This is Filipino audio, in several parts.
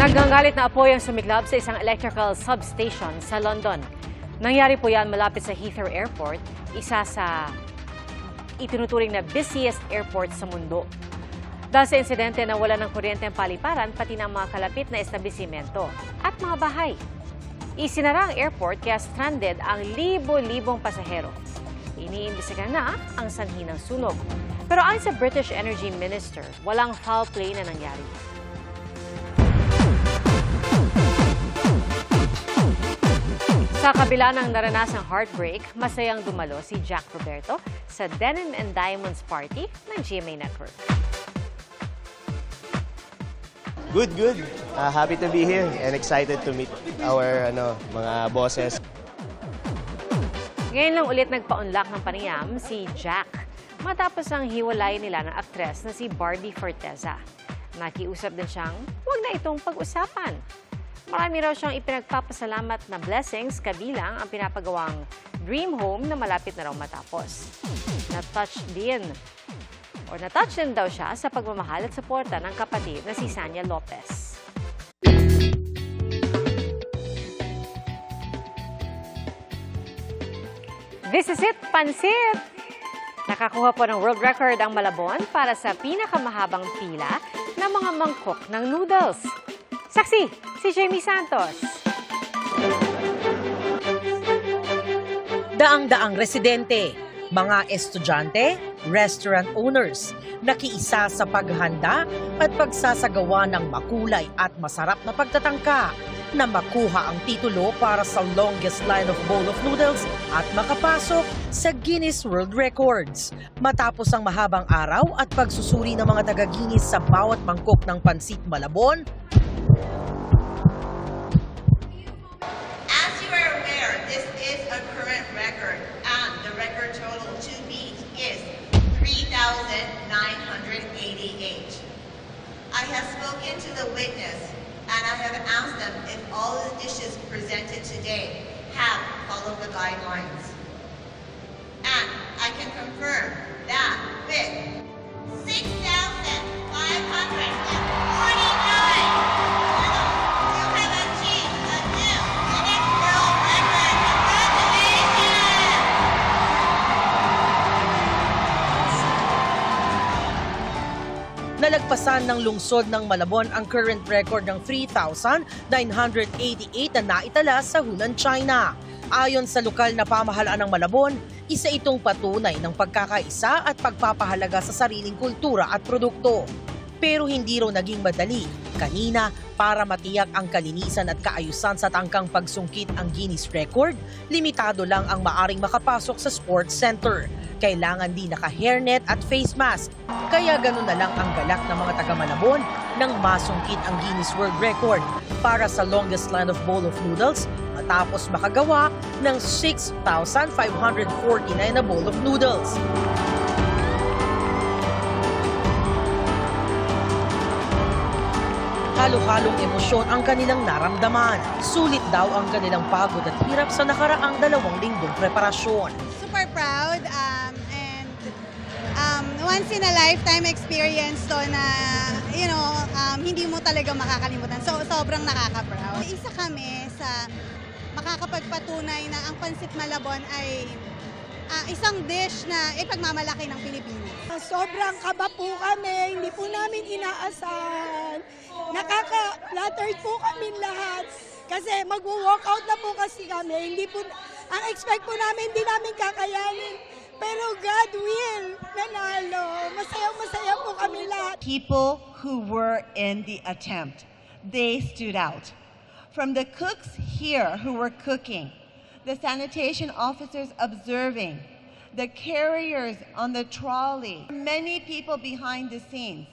Nagagalit na apoy ang sumiklab sa isang electrical substation sa London. Nangyari po yan malapit sa Heathrow Airport, isa sa itinuturing na busiest airport sa mundo. Dahil sa insidente na wala ng kuryente ang paliparan, pati ng mga kalapit na establisimento at mga bahay. Isinara ang airport kaya stranded ang libo-libong pasahero. Iniimbestigahan na ang sanhi ng sunog. Pero ayon sa British Energy Minister, walang foul play na nangyari. Sa kabila ng naranasang heartbreak, masayang dumalo si Jack Roberto sa Denim and Diamonds Party ng GMA Network. Good. Happy to be here and excited to meet our mga bosses. Ngayon lang ulit nagpa-unlock ng panayam si Jack matapos ang hiwalay nila ng aktres na si Barbie Forteza. Nakiusap din siyang huwag na itong pag-usapan. Marami raw siyang ipinagpapasalamat na blessings kabilang ang pinapagawang dream home na malapit na raw matapos. Natouch din daw siya sa pagmamahal at suporta ng kapatid na si Sanya Lopez. This is it, Pansit! Nakakuha po ng world record ang Malabon para sa pinakamahabang pila ng mga mangkok ng noodles. Saksi, si Jamie Santos. Daang-daang residente, mga estudyante, restaurant owners, nakiisa sa paghanda at pagsasagawa ng makulay at masarap na pagtatangka na makuha ang titulo para sa longest line of bowl of noodles at makapasok sa Guinness World Records. Matapos ang mahabang araw at pagsusuri ng mga taga-Guinness sa bawat mangkok ng pansit Malabon, as you are aware, this is a current record and the record total to beat is 3,988. I have spoken to the witness and I have asked them if all the dishes presented today have followed the guidelines. And I can confirm that with 6,549, you have achieved a new Guinness World Record. Congratulations! nalagpasan ng lungsod ng Malabon ang current record ng 3,988 na naitala sa Hunan, China. Ayon sa lokal na pamahalaan ng Malabon, isa itong patunay ng pagkakaisa at pagpapahalaga sa sariling kultura at produkto. Pero hindi raw naging madali kanina para matiyak ang kalinisan at kaayusan sa tangkang pagsungkit ang Guinness record. Limitado lang ang maaring makapasok sa sports center. Kailangan din naka-hairnet at face mask. Kaya ganun na lang ang galak ng mga taga-Malabon nang masungkit ang Guinness World Record para sa longest line of bowl of noodles matapos makagawa ng 6,549 na bowl of noodles. Halo-halong emosyon ang kanilang naramdaman. Sulit daw ang kanilang pagod at hirap sa nakaraang 2 linggong preparasyon. Super proud and once in a lifetime experience to na hindi mo talaga makakalimutan. So sobrang nakaka-proud. Isa kami sa makakapagpatunay na ang Pansit Malabon ay isang dish na ipagmamalaki ng Pilipinas. Sobrang kaba po kami, hindi po namin inaasahan. Nakaka-flattered po kami lahat. Kasi mag-walkout na po kasi kami. Ang expect po namin, hindi namin kakayanin. Pero God will, nanalo. Masayang-masaya po kami lahat. People who were in the attempt, they stood out. From the cooks here who were cooking, the sanitation officers observing, the carriers on the trolley, many people behind the scenes.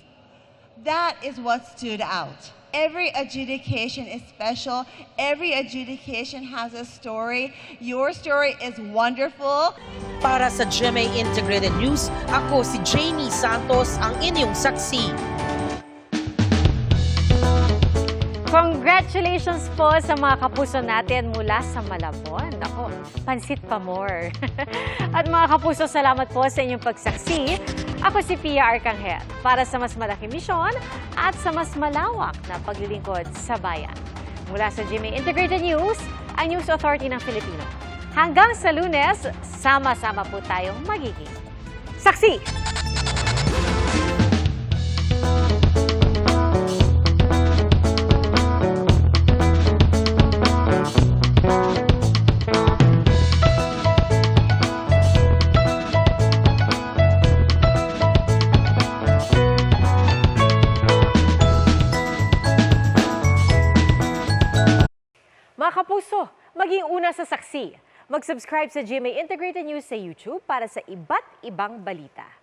That is what stood out. Every adjudication is special. Every adjudication has a story. Your story is wonderful. Para sa GMA Integrated News, ako si Jamie Santos, ang inyong saksi. Congratulations po sa mga kapuso natin mula sa Malabon. Ako, pansit pa more. At mga kapuso, salamat po sa inyong pagsaksi. Ako si Pia Arcangel para sa mas malaking misyon at sa mas malawak na paglilingkod sa bayan. Mula sa GMA Integrated News, ang News Authority ng Filipino. Hanggang sa Lunes, sama-sama po tayong magiging saksi! Mga kapuso, maging una sa saksi. Mag-subscribe sa GMA Integrated News sa YouTube para sa iba't ibang balita.